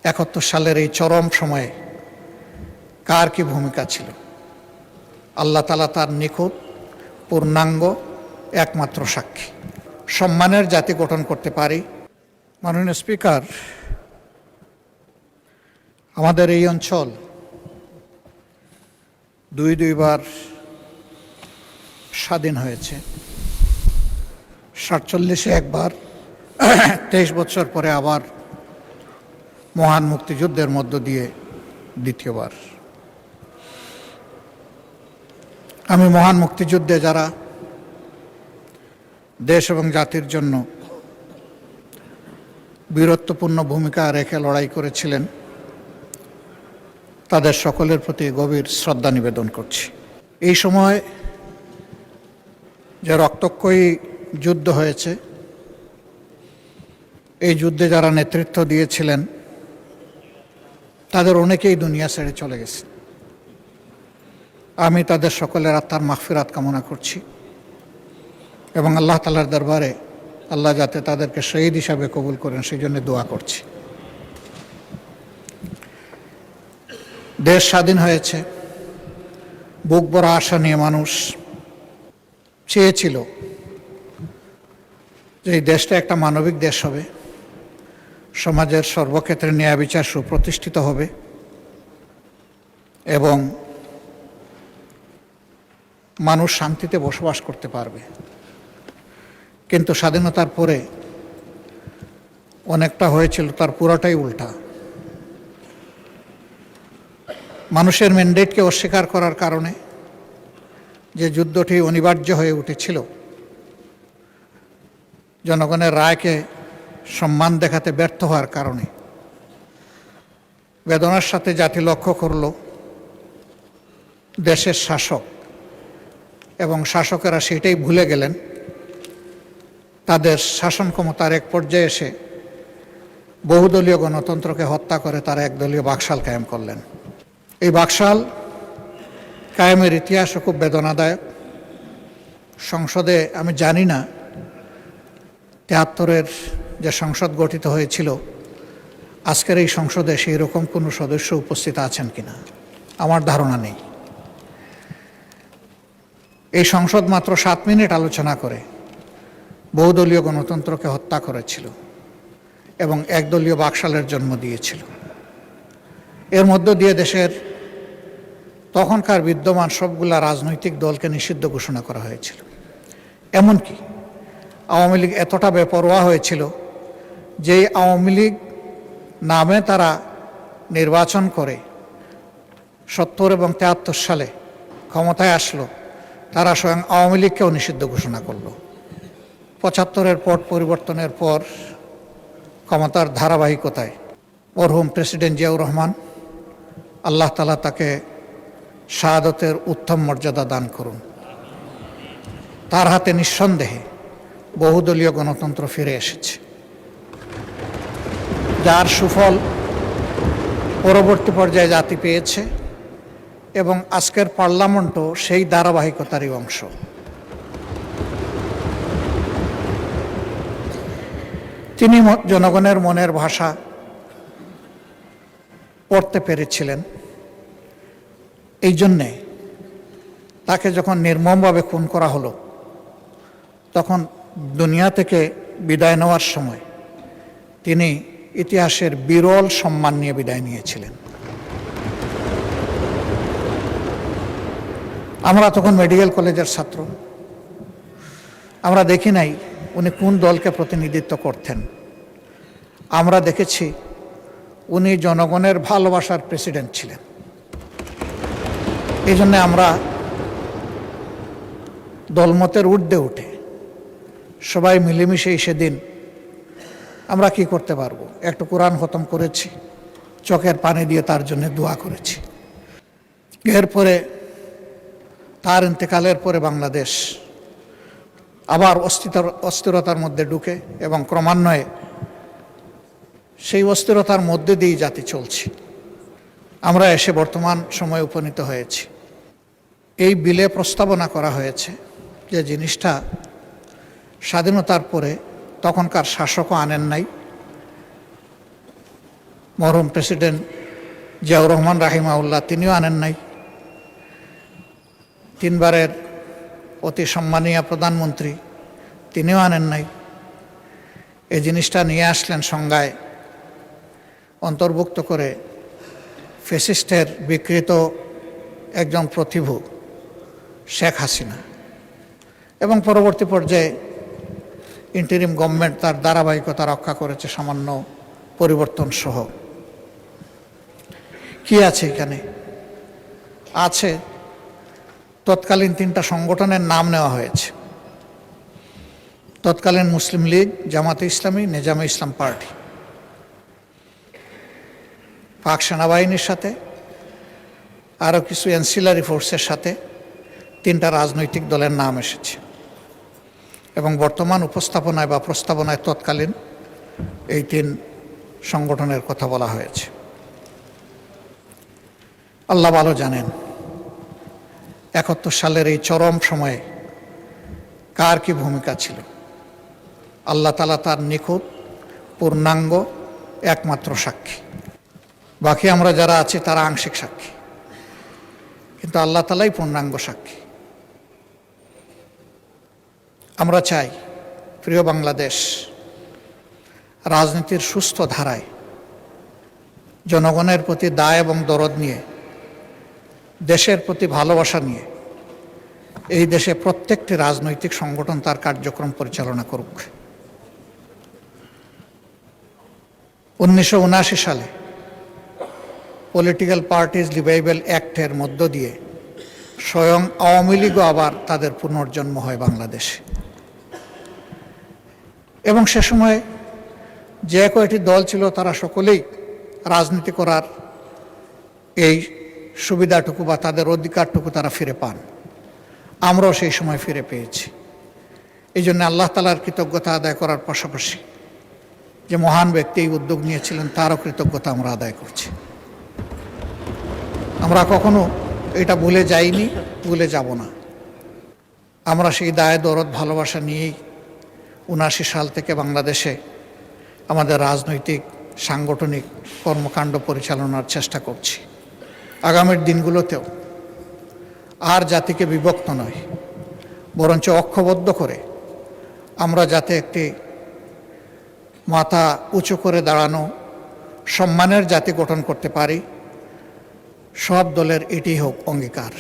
71 সালের এই চরম সময়ে কার কি ভূমিকা ছিল? আল্লাহ তাআলা তার নিখুঁত, পূর্ণাঙ্গ, একমাত্র সাক্ষী। সম্মানের জাতি গঠন করতে পারি। মাননীয় স্পিকার, আমাদের এই অঞ্চল দুইবার স্বাধীন হয়েছে। 47-এ একবার, 23 বছর পরে আবার মহান মুক্তিযুদ্ধের মধ্য দিয়ে দ্বিতীয়বার। আমি মহান মুক্তিযুদ্ধে যারা দেশ এবং জাতির জন্য বীরত্বপূর্ণ ভূমিকা রেখে লড়াই করেছিলেন, তাদের সকলের প্রতি গভীর শ্রদ্ধা নিবেদন করছি। এই সময় যে রক্তক্ষয়ী যুদ্ধ হয়েছে, এই যুদ্ধে যারা নেতৃত্ব দিয়েছিলেন তাদের অনেকেই দুনিয়া ছেড়ে চলে গেছে। আমি তাদের সকলের আত্মার মাগফিরাত কামনা করছি এবং আল্লাহ তাআলার দরবারে আল্লাহ যাতে তাদেরকে শহীদ হিসাবে কবুল করেন সেই জন্য দোয়া করছি। দেশ স্বাধীন হয়েছে, বুক ভরা আশা নিয়ে মানুষ চেয়েছিল যে এই দেশটা একটা মানবিক দেশ হবে, সমাজের সর্বক্ষেত্রে ন্যায় বিচার সুপ্রতিষ্ঠিত হবে এবং মানুষ শান্তিতে বসবাস করতে পারবে। কিন্তু স্বাধীনতার পরে অনেকটা হয়েছিল তার পুরোটাই উল্টা। মানুষের ম্যান্ডেটকে অস্বীকার করার কারণে যে যুদ্ধটি অনিবার্য হয়ে উঠেছিল, জনগণের রায়কে সম্মান দেখাতে ব্যর্থ হওয়ার কারণে বেদনার সাথে জাতি লক্ষ্য করল দেশের শাসক এবং শাসকেরা সেটাই ভুলে গেলেন। তাদের শাসন ক্ষমতার এক পর্যায়ে এসে বহুদলীয় গণতন্ত্রকে হত্যা করে তারা একদলীয় বাকশাল কায়েম করলেন। এই বাকশাল কায়েমের ইতিহাসও খুব বেদনাদায়ক। সংসদে আমি জানি না 73-এর যে সংসদ গঠিত হয়েছিল, আজকের এই সংসদে সেই রকম কোনো সদস্য উপস্থিত আছেন কিনা আমার ধারণা নেই। এই সংসদ মাত্র 7 মিনিট আলোচনা করে বহুদলীয় গণতন্ত্রকে হত্যা করেছিল এবং একদলীয় বাকশালের জন্ম দিয়েছিল। এর মধ্য দিয়ে দেশের তখনকার বিদ্যমান সবগুলা রাজনৈতিক দলকে নিষিদ্ধ ঘোষণা করা হয়েছিল। এমনকি আওয়ামী লীগ এতটা বেপরোয়া হয়েছিল যে আওয়ামী লীগ নামে তারা নির্বাচন করে 70 এবং 73 সালে ক্ষমতায় আসলো, তারা স্বয়ং আওয়ামী লীগকেও নিষিদ্ধ ঘোষণা করল। 75-এর পট পরিবর্তনের পর ক্ষমতার ধারাবাহিকতায় মরহুম প্রেসিডেন্ট জিয়াউর রহমান, আল্লাহ তাআলা তাকে শাহাদতের উত্তম মর্যাদা দান করুন, তার হাতে নিঃসন্দেহে বহুদলীয় গণতন্ত্র ফিরে এসেছে, যার সুফল পরবর্তী পর্যায়ে জাতি পেয়েছে এবং আজকের পার্লামেন্টও সেই ধারাবাহিকতারই অংশ। তিনি জনগণের মনের ভাষা পড়তে পেরেছিলেন। এই জন্যে তাকে যখন নির্মমভাবে খুন করা হলো, তখন দুনিয়া থেকে বিদায় নেওয়ার সময় তিনি ইতিহাসের বিরল সম্মান নিয়ে বিদায় নিয়েছিলেন। আমরা তখন মেডিকেল কলেজের ছাত্র, আমরা দেখি নাই উনি কোন দলকে প্রতিনিধিত্ব করতেন। আমরা দেখেছি উনি জনগণের ভালোবাসার প্রেসিডেন্ট ছিলেন। এই জন্যে আমরা দলমতের ঊর্ধ্বে উঠে সবাই মিলেমিশেই সেদিন আমরা কি করতে পারবো, একটু কোরআন খতম করেছি, চোখের পানি দিয়ে তার জন্য দোয়া করেছি। এরপরে তার ইন্তেকালের পরে বাংলাদেশ আবার অস্থিরতার মধ্যে ঢুকে এবং ক্রমান্বয়ে সেই অস্থিরতার মধ্যে দিয়েই জাতি চলছে। আমরা এসে বর্তমান সময়ে উপনীত হয়েছি। এই বিলে প্রস্তাবনা করা হয়েছে যে জিনিসটা স্বাধীনতার পরে তখনকার শাসকও আনেন নাই, মরহুম প্রেসিডেন্ট জিয়াউর রহমান রাহিমাহুল্লাহ তিনিও আনেন নাই। 3 বারের অতি সম্মানীয় প্রধানমন্ত্রী তিনিও আনেন নাই। এই জিনিসটা নিয়ে আসলেন সংজ্ঞায় অন্তর্ভুক্ত করে ফ্যাসিস্টের বিকৃত একজন প্রতিভূ শেখ হাসিনা, এবং পরবর্তী পর্যায়ে ইন্টারিম গভর্নমেন্ট তার ধারাবাহিকতা রক্ষা করেছে সামান্য পরিবর্তন সহ। কি আছে এখানে? আছে তৎকালীন 3টা সংগঠনের নাম নেওয়া হয়েছে। তৎকালীন মুসলিম লীগ, জামাতে ইসলামী, নিজামে ইসলাম পার্টি। পাক সেনাবাহিনীর সাথে আরও কিছু অ্যান্সিলারি ফোর্সের সাথে 3টা রাজনৈতিক দলের নাম এসেছে, এবং বর্তমান উপস্থাপনায় বা প্রস্তাবনায় তৎকালীন এই 3 সংগঠনের কথা বলা হয়েছে। আল্লাহ ভালো জানেন 71 সালের এই চরম সময়ে কার কি ভূমিকা ছিল। আল্লাহ তাআলা তার নিখুঁত পূর্ণাঙ্গ একমাত্র সাক্ষী। বাকি আমরা যারা আছি তারা আংশিক সাক্ষী, কিন্তু আল্লাহ তাআলাই পূর্ণাঙ্গ সাক্ষী। আমরা চাই প্রিয় বাংলাদেশ রাজনীতির সুস্থ ধারায় জনগণের প্রতি দায় এবং দরদ নিয়ে, দেশের প্রতি ভালোবাসা নিয়ে এই দেশে প্রত্যেকটি রাজনৈতিক সংগঠন তার কার্যক্রম পরিচালনা করুক। 1979 সালে পলিটিক্যাল পার্টিজ রিভাইভাল অ্যাক্টের মধ্য দিয়ে স্বয়ং আওয়ামী লীগও আবার তাদের পুনর্জন্ম হয় বাংলাদেশে, এবং সে সময় যে কয়টি দল ছিল তারা সকলেই রাজনীতি করার এই সুবিধাটুকু বা তাদের অধিকারটুকু তারা ফিরে পান। আমরাও সেই সময় ফিরে পেয়েছি। এই জন্য আল্লাহ তাআলার কৃতজ্ঞতা আদায় করার পাশাপাশি যে মহান ব্যক্তি এই উদ্যোগ নিয়েছিলেন তারও কৃতজ্ঞতা আমরা আদায় করছি। আমরা কখনো এটা ভুলে যাইনি, ভুলে যাব না। আমরা সেই দায় দরদ ভালোবাসা নিয়েই 79 সাল থেকে বাংলাদেশে আমাদের রাজনৈতিক সাংগঠনিক কর্মকাণ্ড পরিচালনার চেষ্টা করছি। আগামীর দিনগুলোতেও আর জাতিকে বিভক্ত নয়, বরঞ্চ ঐক্যবদ্ধ করে আমরা যাতে একটি মাথা উঁচু করে দাঁড়ানো সম্মানের জাতি গঠন করতে পারি, সব দলের এটি হোক অঙ্গীকার।